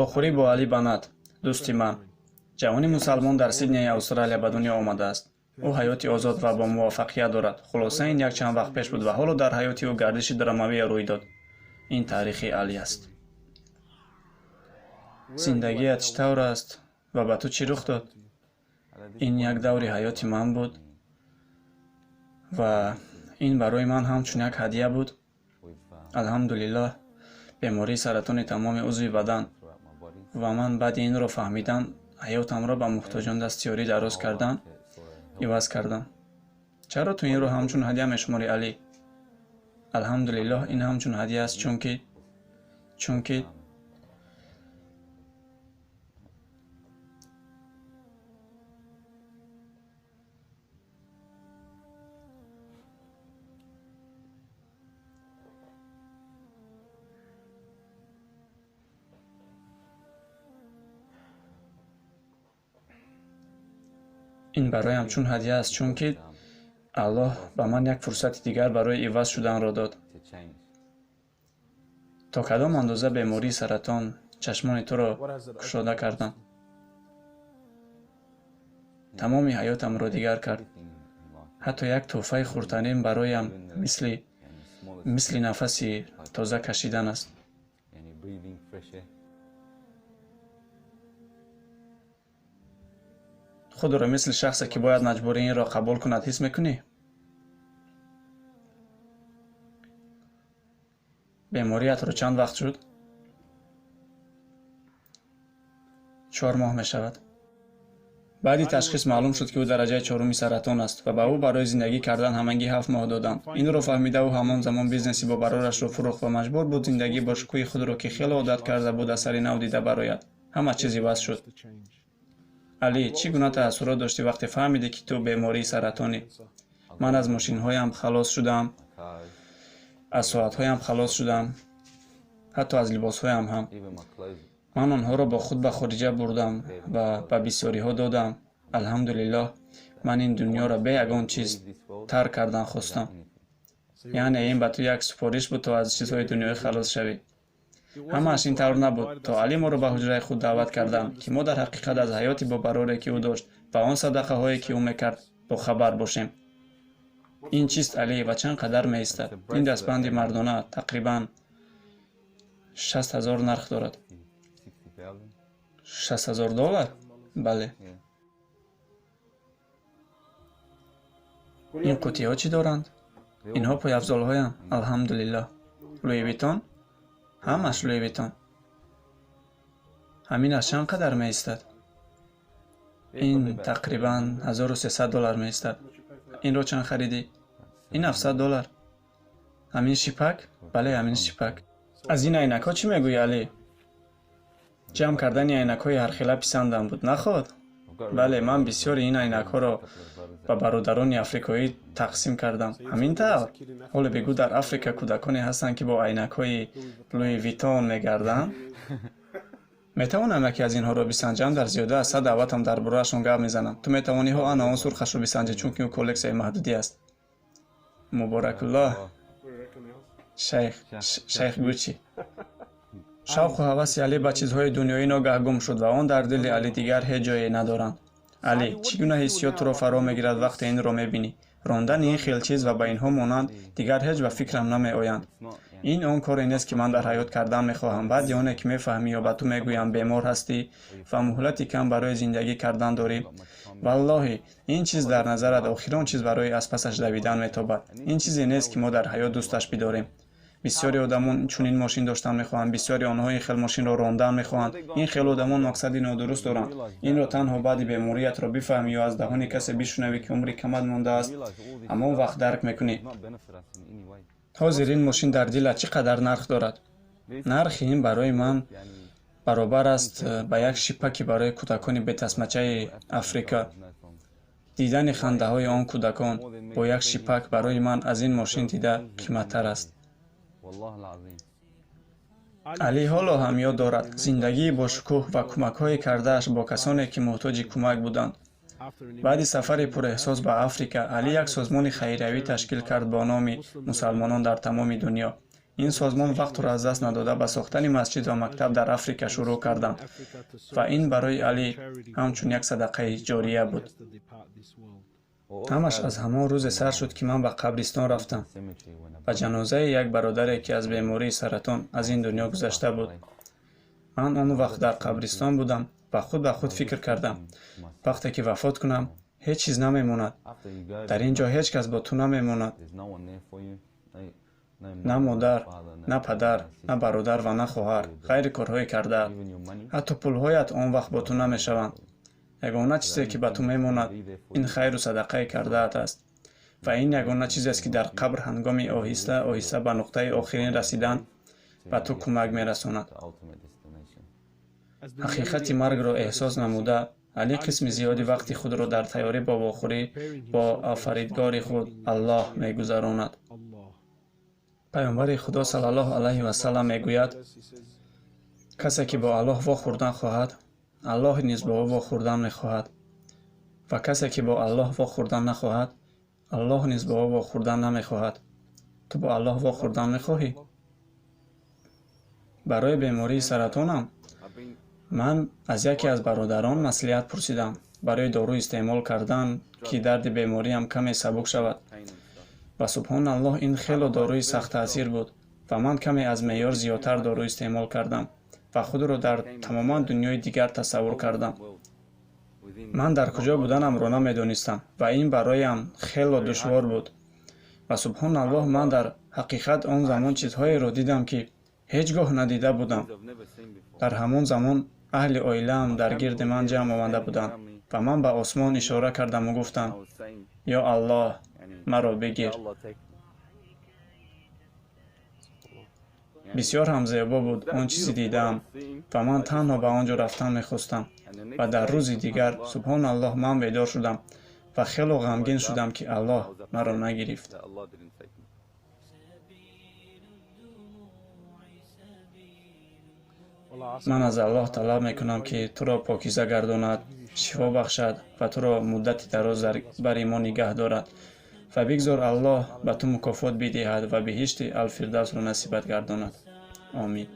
охӯрӣ бо Али Банат, дӯсти ман, ҷавони мусалмон дар Сиднеи Австралия ба дунё омадааст. Ӯ ҳаёти озод ва бо муваффақият дорад. Хулоса ин якчанд вақт пеш буд ва ҳоло дар ҳаёти ӯ гардиши драмавие рӯй дод. Ин таърихи Али аст. Зиндагият чӣ тавр аст ва ба ту чӣ рух дод? Ин як даври ҳаёти ман буд ва ин барои ман ҳамчун як ҳадия буд. Алҳамдулиллаҳ, бемории саратони тамоми узви бадан ва ман баъди инро фаҳмидан ҳаётамро ба муҳтоҷон дастиёрӣ дароз кардан иваз кардам. Чаро ту инро ҳамчун ҳадия мешуморӣ, Али? Алҳамдулиллаҳ, ин ҳамчун ҳадия аст, чунки ин бароям чун ҳадия аст, чунки Аллоҳ ба ман як фурсати дигар барои иваз шуданро дод. То кадом андоза бемории саратон чашмони туро кушода кардам. Тамоми ҳаётамро дигар кард. Ҳатто як тӯҳфаи хурдтарин бароям мисли нафаси тоза кашидан аст. худро мисли шахсе ки бояд маҷбури инро қабул кунад ҳис мекунӣ? бемориятро чанд вақт шуд? 4 моҳ мешавад. баъди ташхис маълум шуд ки ӯ дараҷаи 4-уми саратон аст ва ба ӯ барои зиндагӣ кардан ҳамагӣ 7 моҳ доданд. Инро фаҳмида ӯ ҳамон замон бизнеси бо барорашро фурӯхт ва маҷбур буд зиндагӣ бо шукӯҳи худро ки хеле одат карда буд аз сари нав дида барояд. ҳама чиз иваз шуд. Али, чӣ гуна таассурот дошти вақте фаҳмидӣ ки ту бемории саратонӣ? Ман аз мошинҳоям халос шудам, аз соатҳоям халос шудам, ҳатто аз либосҳоям ҳам. Ман онҳоро бо худ ба хориҷа бурдам ва ба бисёриҳо додам. Алҳамдулиллаҳ, ман ин дунёро бе ягон чиз тарк кардан хостам. Яъне ин ба ту як супориш буд то аз чизҳои дунёӣ халос шавӣ. ҳамааш ин тавр набуд. То Али моро ба ҳуҷраи худ даъват кардам, ки мо дар ҳақиқат аз ҳаёти бобароре ки ӯ дошт ва он садақаҳое ки ӯ мекард бохабар бошем. ин чист, Али, ва чанд қадар меистад? Ин дастбанди мардона тақрибан 60,000 нарх дорад. 60,000 доллар? Бале. ин қутиҳо чӣ доранд? Инҳо пойафзолҳоям. Алҳамдулиллаҳ. Луи Витон? ҳамаш Луи Витон. ҳаминаш чанд қадар меистад? ин тақрибан 1300 доллар меистад. инро чанд харидӣ? ин 700 доллар. ҳамин шипак? Бале, ҳамин шипак. аз ин айнакҳо чӣ мегӯӣ, Али? ҷамъ кардани айнакҳои ҳархела писандам буд, наход? Бале, ман бисёри ин айнакҳоро ба бародарони африкоӣ тақсим кардам. ҳамин тавр? ҳоло бигӯ дар Африка кӯдаконе ҳастанд ки бо айнакҳои Луи Витон мегарданд? метавонам яке аз инҳоро бисанҷам? Дар зиёда аз 100 даъватам дар бораашон гап мезанам. ту метавонӣ ҳо ана он сурхашро бисанҷӣ, чунки ӯ коллексияи маҳдудӣ аст. муборакуллоҳ. шайх Гуччи. шавқу ҳаваси Али ба чизҳои дунёӣ ногаҳ гум шуд ва он дар дили Али дигар ҳеҷ ҷое надоранд. Али, чӣ гуна ҳиссиёт туро фаро мегирад вақте инро мебинӣ? Рондани ин хел чиз ва ба инҳо монанд дигар ҳеҷ ба фикрам намеоянд. ин он коре нест ки ман дар ҳаёт кардан мехоҳам. баъди оне ки мефаҳмӣ ё ба ту мегӯям бемор ҳастӣ ва муҳлати кам барои зиндагӣ кардан дорӣ. валлоҳи, ин чиз дар назарат охир он чиз барои аз пасаш давидан метобад. ин чизе нест ки мо дар ҳаёт дӯсташ бидорем. бисёри одамон чунин мошин доштан мехоҳанд, бисёри онҳо ин хел мошинро рондан мехоҳанд. ин хел одамон мақсади нодуруст доранд. инро танҳо баъди бемориятро бифаҳмӣ ё аздаҳони касе бишунавӣ ки умри камат мондааст, ҳамон вақт дарк мекунӣ. ҳозир ин мошин дар дилат чӣ қадар нарх дорад? нархи ин барои ман баробар аст ба як шипаки барои кӯдакони бетасмачаи Африка. дидани хандаҳои он кӯдакон бо як шипак барои ман аз ин мошин дида қиматтар аст. Али ҳоло ҳам ёд дорад зиндагии бошукӯҳ ва кӯмакҳое кардааш бо касоне ки муҳтоҷи кӯмак буданд. баъди сафари пурэҳсос ба Африка, Али як созмони хайриявӣ ташкил кард бо номи мусалмонон дар тамоми дунё. ин созмон вақтро аз даст надода ба сохтани масҷид ва мактаб дар Африка шурӯъ карданд ва ин барои Али ҳамчун як садақаи ҷория буд. ҳамаш аз ҳамон рӯзе сар шуд, ки ман ба қабристон рафтам. ба ҷанозаи як бародаре, ки аз бемории саратон аз ин дунё гузашта буд. ман он вақт дар қабристон будам ва худ ба худ фикр кардам, вақте ки вафот кунам, ҳеҷ чиз намемонад. дар ин ҷо ҳеҷ кас бо ту намемонад. На модар, на падар, на бародар ва на хоҳар ғайри корҳое кардаат. ҳатто пулҳоят он вақт бо ту намешаванд. ягона чизе, ки ба ту мемонад, ин хайру садақае кардаат аст. ва ин ягона чизест, ки дар қабр ҳангоми оҳиста оҳиста ба нуқтаи охирин расидан ба ту кӯмак мерасонад. ҳақиқати маргро эҳсос намуда, Али қисми зиёди вақти худро дар тайёрӣ бо вохӯрӣ бо Афаридгори худ Аллоҳ мегузаронад. пайғамбари худо саллаллоҳу алайҳи ва саллам мегӯяд: касе ки бо Аллоҳ вохӯрдан хоҳад, Аллоҳ низ бо ӯ вохӯрдан мехоҳад. ва касе ки бо Аллоҳ вохӯрдан нахоҳад, Аллоҳ низ бо ӯ вохӯрдан намехоҳад. ту бо Аллоҳ вохӯрдан мехоҳӣ? барои бемории саратонам ман аз яке аз бародарон маслиҳат пурсидам барои дору истеъмол кардан, ки дарди бемориам каме сабук шавад. ва субҳоналлоҳ, ин хело доруи сахттаъсир буд ва ман каме аз меъёр зиёдтар дору истеъмол кардам ва худро дар тамоман дунёи дигар тасаввур кардам. ман дар куҷо буданамро намедонистам ва ин бароям хело душвор буд. ва субҳоналлоҳ, ман дар ҳақиқат он замон чизҳоеро дидам, ки ҳеҷ гоҳ надида будам. дар ҳамон замон аҳли оилаам дар гирди ман ҷамъ омада буданд ва ман ба осмон ишора кардаму гуфтам: ё Аллоҳ, маро бигир. бисёр ҳам зебо буд он чизи дидаам ва ман танҳо ба он ҷо рафтан мехостам. ва дар рӯзи дигар, субҳоналлоҳ, ман бедор шудам ва хело ғамгин шудам, ки Аллоҳ маро нагирифт. ман аз Аллоҳ талаб мекунам, ки туро покиза гардонад, шифо бахшад ва туро муддати дароз бар имон нигаҳ дорад. ва бигзор Аллоҳ ба ту мукофот бидиҳад ва биҳишти Алфирдавсро насибат гардонад. Амин.